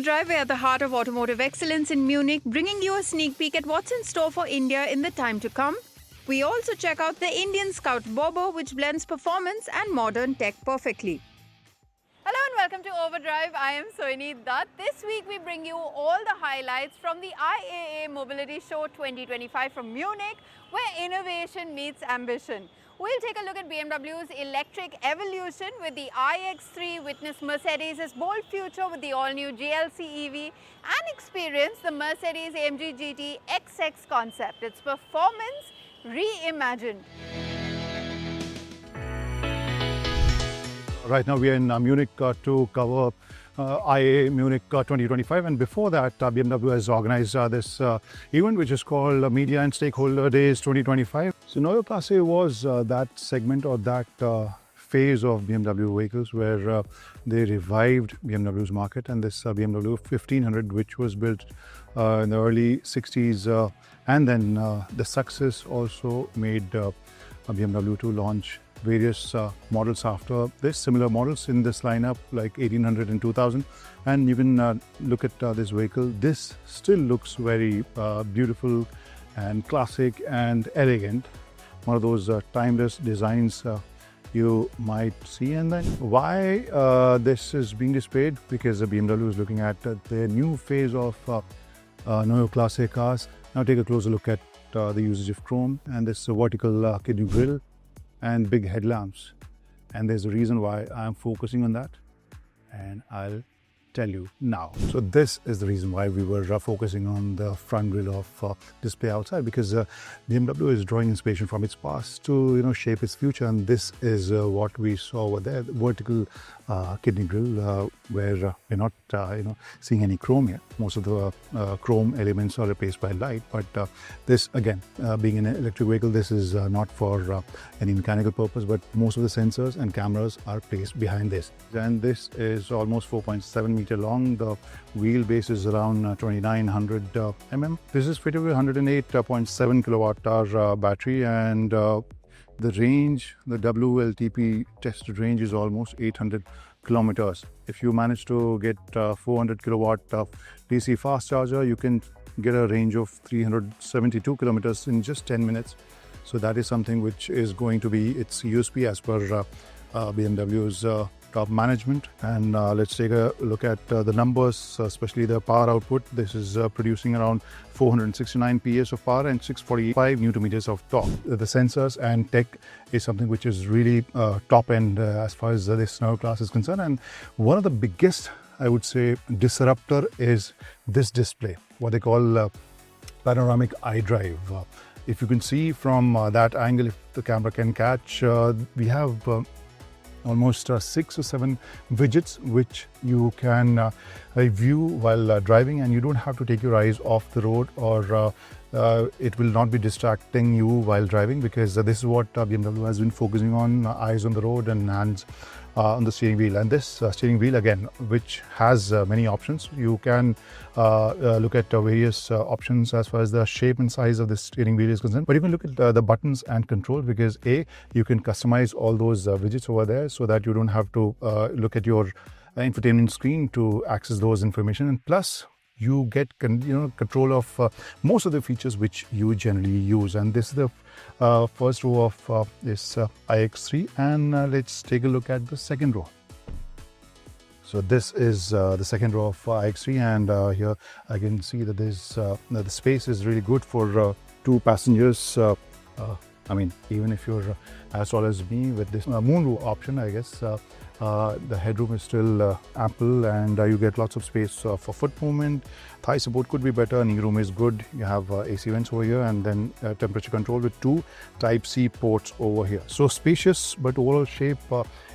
Overdrive, we're at the heart of automotive excellence in Munich, bringing you a sneak peek at what's in store for India in the time to come. We also check out the Indian Scout Bobo, which blends performance and modern tech perfectly. Hello and welcome to Overdrive. I am Soini Dutt. This week we bring you all the highlights from the IAA Mobility Show 2025 from Munich, where innovation meets ambition. We'll take a look at BMW's electric evolution with the iX3, witness Mercedes' bold future with the all-new GLC EV, and experience the Mercedes AMG GT XX concept, its performance reimagined. Right now we are in Munich to cover IAA Munich 2025, and before that BMW has organized this event which is called Media and Stakeholder Days 2025. So Neue Klasse was that segment or that phase of BMW vehicles where they revived BMW's market, and this BMW 1500, which was built in the early 60s, and then the success also made BMW to launch various models after this, similar models in this lineup like 1800 and 2000, and you can look at this vehicle. This still looks very beautiful and classic and elegant, one of those timeless designs you might see. And then why this is being displayed? Because the BMW is looking at their new phase of Neue Klasse cars. Now take a closer look at the usage of chrome and this vertical kidney grille and big headlamps, and there's a reason why I'm focusing on that, and I'll tell you now. So this is the reason why we were focusing on the front grille of display outside, because BMW is drawing inspiration from its past to shape its future, and this is what we saw over there, the vertical kidney grille, where we're not seeing any chrome here. Most of the chrome elements are replaced by light, but this again, being an electric vehicle, this is not for any mechanical purpose, but most of the sensors and cameras are placed behind this. And this is almost 4.7 meter long. The wheelbase is around 2900 mm. This is fitted with 108.7 kilowatt hour battery, and the range, the WLTP tested range, is almost 800 kilometers. If you manage to get 400 kilowatt DC fast charger, you can get a range of 372 kilometers in just 10 minutes. So that is something which is going to be its USP as per BMW's top management. And let's take a look at the numbers, especially the power output. This is producing around 469 PS of power and 645 Newton meters of torque. The sensors and tech is something which is really top end as far as this Neue Klasse is concerned. And one of the biggest, I would say, disruptor is this display, what they call panoramic iDrive. If you can see from that angle, if the camera can catch, we have almost 6 or 7 widgets which you can view while driving, and you don't have to take your eyes off the road, or it will not be distracting you while driving, because this is what BMW has been focusing on, eyes on the road and hands on the steering wheel. And this steering wheel, again, which has many options. You can look at various options as far as the shape and size of the steering wheel is concerned, but you can look at the buttons and control, because you can customize all those widgets over there so that you don't have to look at your infotainment screen to access those information, and plus you get control of most of the features which you generally use. And this is the first row of this iX3, and let's take a look at the second row. So this is the second row of iX3, and here I can see that the space is really good for 2 passengers. I mean, even if you're as tall as me, with this moonroof option, I guess the headroom is still ample, and you get lots of space for foot movement. Thigh support could be better. Knee room is good. You have AC vents over here, and then temperature control with 2 Type-C ports over here. So spacious, but overall shape,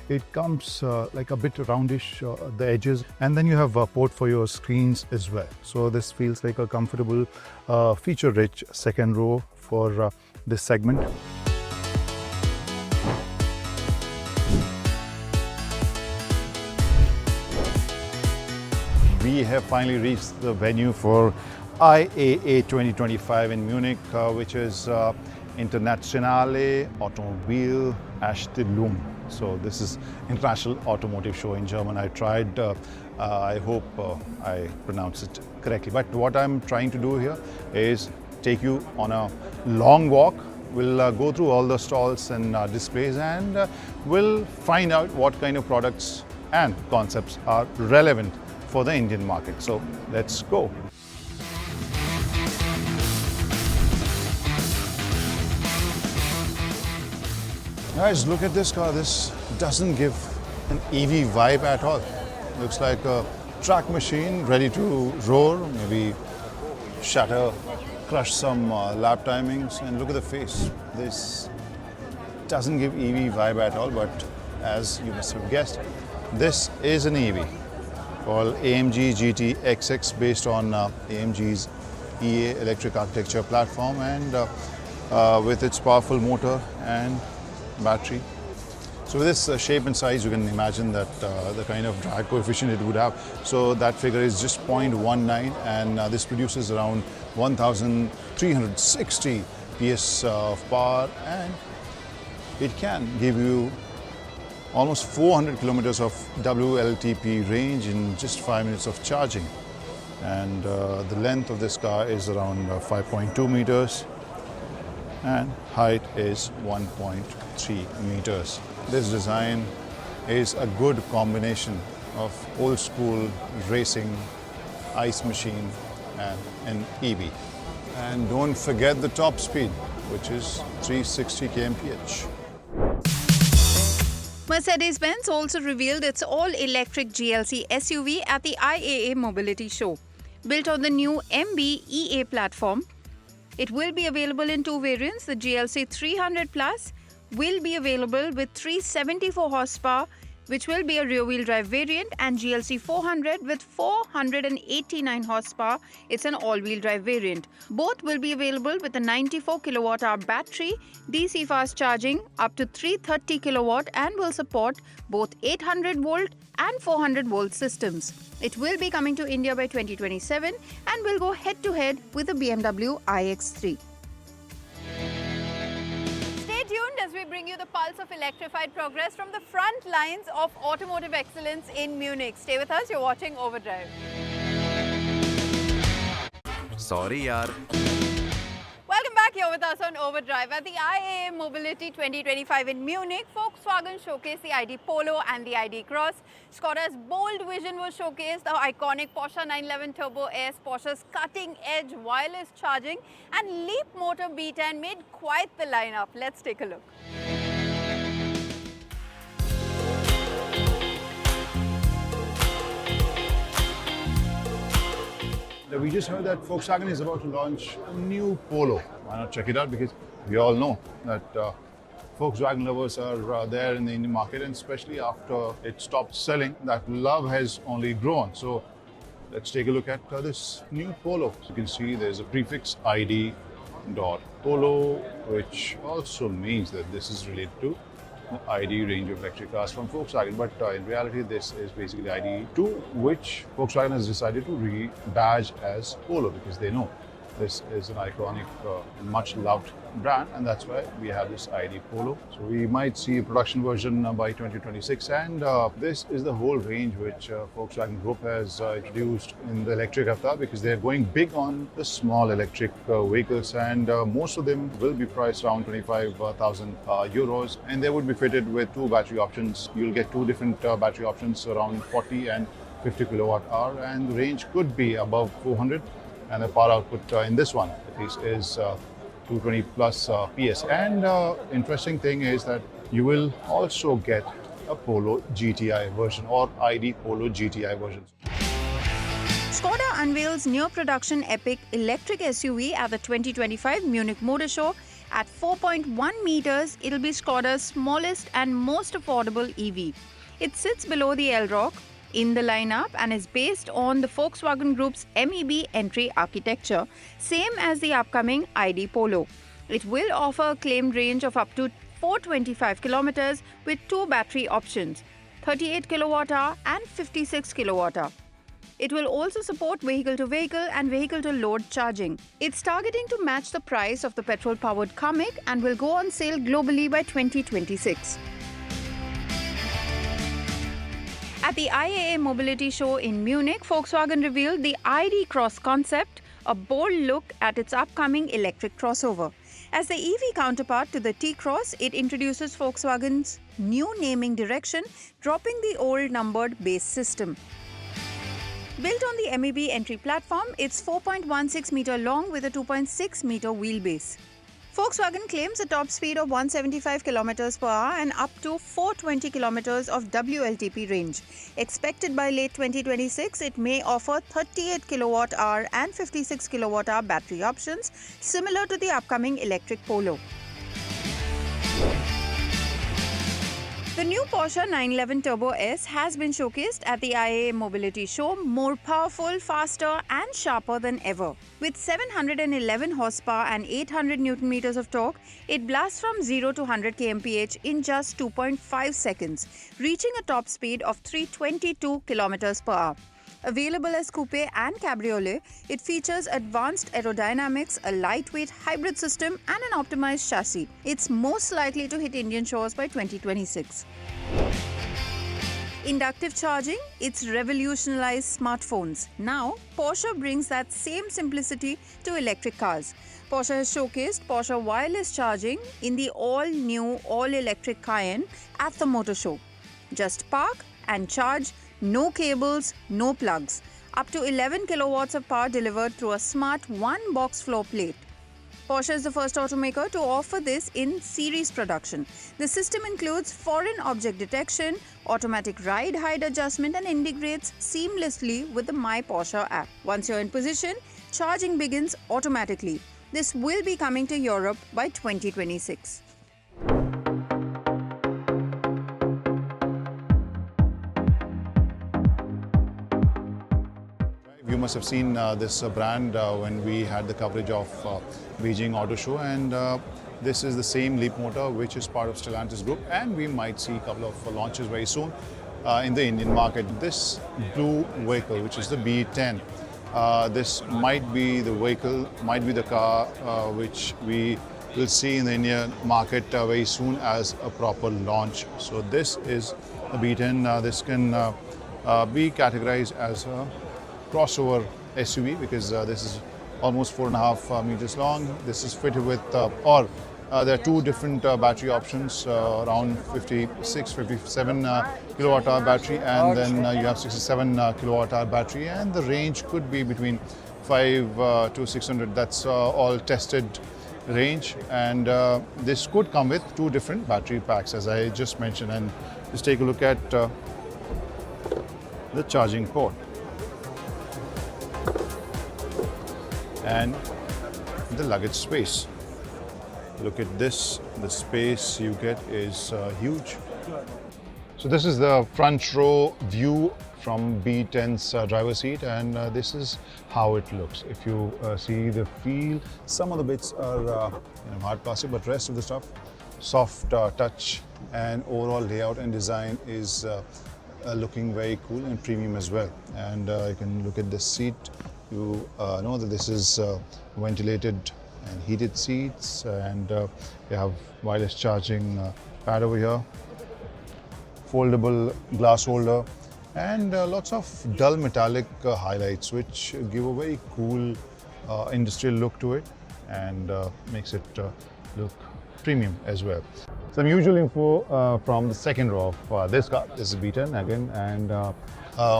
it comes like a bit roundish, the edges, and then you have a port for your screens as well. So this feels like a comfortable, feature-rich second row for this segment. We have finally reached the venue for IAA 2025 in Munich, which is Internationale Automobilausstellung. So this is International Automotive Show in German. I tried, I hope I pronounced it correctly. But what I'm trying to do here is take you on a long walk. We'll go through all the stalls and displays, and we'll find out what kind of products and concepts are relevant for the Indian market. So let's go. Guys, look at this car. This doesn't give an EV vibe at all. Looks like a track machine ready to roar, maybe shatter, crush some lap timings, and look at the face. This doesn't give EV vibe at all, but as you must have guessed, this is an EV called AMG GT XX, based on AMG's EA electric architecture platform, and with its powerful motor and battery. So with this shape and size, you can imagine that the kind of drag coefficient it would have. So that figure is just 0.19, and this produces around 1,360 PS of power, and it can give you almost 400 kilometers of WLTP range in just 5 minutes of charging. And the length of this car is around 5.2 meters. And height is 1.3 meters. This design is a good combination of old school racing, ice machine, and an EV. And don't forget the top speed, which is 360 kmph. Mercedes-Benz also revealed its all-electric GLC SUV at the IAA Mobility Show. Built on the new MB.EA platform, it will be available in two variants. The GLC 300 Plus will be available with 374 horsepower, which will be a rear-wheel drive variant, and GLC 400 with 489 horsepower. It's an all-wheel drive variant. Both will be available with a 94 kilowatt-hour battery, DC fast charging up to 330 kilowatt, and will support both 800 volt and 400 volt systems. It will be coming to India by 2027 and will go head-to-head with the BMW iX3. Stay tuned as we bring you the pulse of electrified progress from the front lines of automotive excellence in Munich. Stay with us, you're watching Overdrive. Sorry, yaar. Welcome back, here with us on Overdrive. At the IAA Mobility 2025 in Munich, Volkswagen showcased the ID.Polo and the ID Cross. Skoda's bold vision was showcased, the iconic Porsche 911 Turbo S, Porsche's cutting-edge wireless charging, and Leap Motor B10 made quite the lineup. Let's take a look. We just heard that Volkswagen is about to launch a new Polo. Why not check it out? Because we all know that Volkswagen lovers are there in the Indian market, and especially after it stopped selling, that love has only grown. So let's take a look at this new Polo. You can see there's a prefix ID.Polo, which also means that this is related to the ID range of electric cars from Volkswagen. But in reality, this is basically ID2, which Volkswagen has decided to rebadge as Polo, because they know this is an iconic, much loved brand, and that's why we have this ID.Polo. So we might see a production version by 2026, and this is the whole range which Volkswagen Group has introduced in the electric avatar, because they're going big on the small electric vehicles, and most of them will be priced around 25,000 euros, and they would be fitted with two battery options. You'll get two different battery options, around 40 and 50 kilowatt hour, and the range could be above 400. And the power output in this one at least is 220 plus PS. And interesting thing is that you will also get a Polo GTI version or ID.Polo GTI version. Skoda unveils new production epic electric SUV at the 2025 Munich Motor Show. At 4.1 meters, it'll be Skoda's smallest and most affordable EV. It sits below the L-Rock in the lineup and is based on the Volkswagen Group's MEB entry architecture, same as the upcoming ID.Polo. It will offer a claimed range of up to 425 kilometers with two battery options, 38 kilowatt-hour and 56 kilowatt-hour. It will also support vehicle-to-vehicle and vehicle-to-load charging. It's targeting to match the price of the petrol-powered Comic and will go on sale globally by 2026. At the IAA Mobility Show in Munich, Volkswagen revealed the ID Cross concept, a bold look at its upcoming electric crossover. As the EV counterpart to the T-Cross, it introduces Volkswagen's new naming direction, dropping the old numbered base system. Built on the MEB entry platform, it's 4.16 meter long with a 2.6 meter wheelbase. Volkswagen claims a top speed of 175 km per hour and up to 420 km of WLTP range. Expected by late 2026, it may offer 38 kWh and 56 kWh battery options, similar to the upcoming electric Polo. The new Porsche 911 Turbo S has been showcased at the IAA Mobility Show, more powerful, faster and sharper than ever. With 711 horsepower and 800 Nm of torque, it blasts from 0 to 100 kmph in just 2.5 seconds, reaching a top speed of 322 km per hour. Available as coupe and cabriolet, it features advanced aerodynamics, a lightweight hybrid system and an optimized chassis. It's most likely to hit Indian shores by 2026. Inductive charging, it's revolutionized smartphones. Now, Porsche brings that same simplicity to electric cars. Porsche has showcased Porsche wireless charging in the all-new, all-electric Cayenne at the Motor Show. Just park and charge. No cables, no plugs. Up to 11 kilowatts of power delivered through a smart one-box floor plate. Porsche is the first automaker to offer this in series production. The system includes foreign object detection, automatic ride height adjustment and integrates seamlessly with the My Porsche app. Once you're in position, charging begins automatically. This will be coming to Europe by 2026. You must have seen this brand when we had the coverage of Beijing Auto Show, and this is the same Leap motor which is part of Stellantis Group, and we might see a couple of launches very soon in the Indian market. This blue vehicle, which is the B10, this might be the vehicle, might be the car which we will see in the Indian market very soon as a proper launch. So this is a B10. This can be categorized as a crossover SUV because this is almost 4.5 meters long. This is fitted with, there are two different battery options, around 56, 57 kilowatt hour battery, and then you have 67 kilowatt hour battery, and the range could be between 5 to 600. That's all tested range, and this could come with two different battery packs, as I just mentioned. And just take a look at the charging port. And the luggage space. Look at this, the space you get is huge. So this is the front row view from B10's driver's seat, and this is how it looks. If you see the feel, some of the bits are hard plastic, but rest of the stuff, soft touch, and overall layout and design is looking very cool and premium as well. And you can look at the seat. You know that this is ventilated and heated seats, and you have wireless charging pad over here, foldable glass holder, and lots of dull metallic highlights which give a very cool industrial look to it and makes it look premium as well. Some usual info from the second row of this car. This is B10 again, and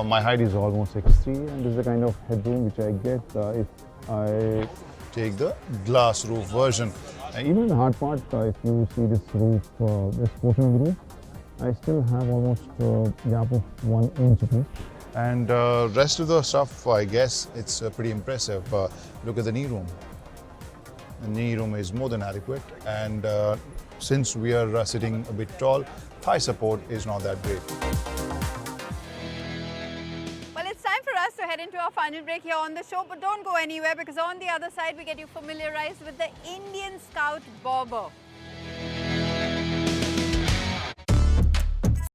my height is almost 6'3", and this is the kind of headroom which I get if I take the glass roof version. And even the hard part, if you see this roof, this portion of the roof, I still have almost a gap of 1 inch of it. And rest of the stuff, I guess, it's pretty impressive. Look at the knee room. The knee room is more than adequate, and since we are sitting a bit tall, thigh support is not that great. To head into our final break here on the show, but don't go anywhere, because on the other side we get you familiarized with the Indian Scout Bobber.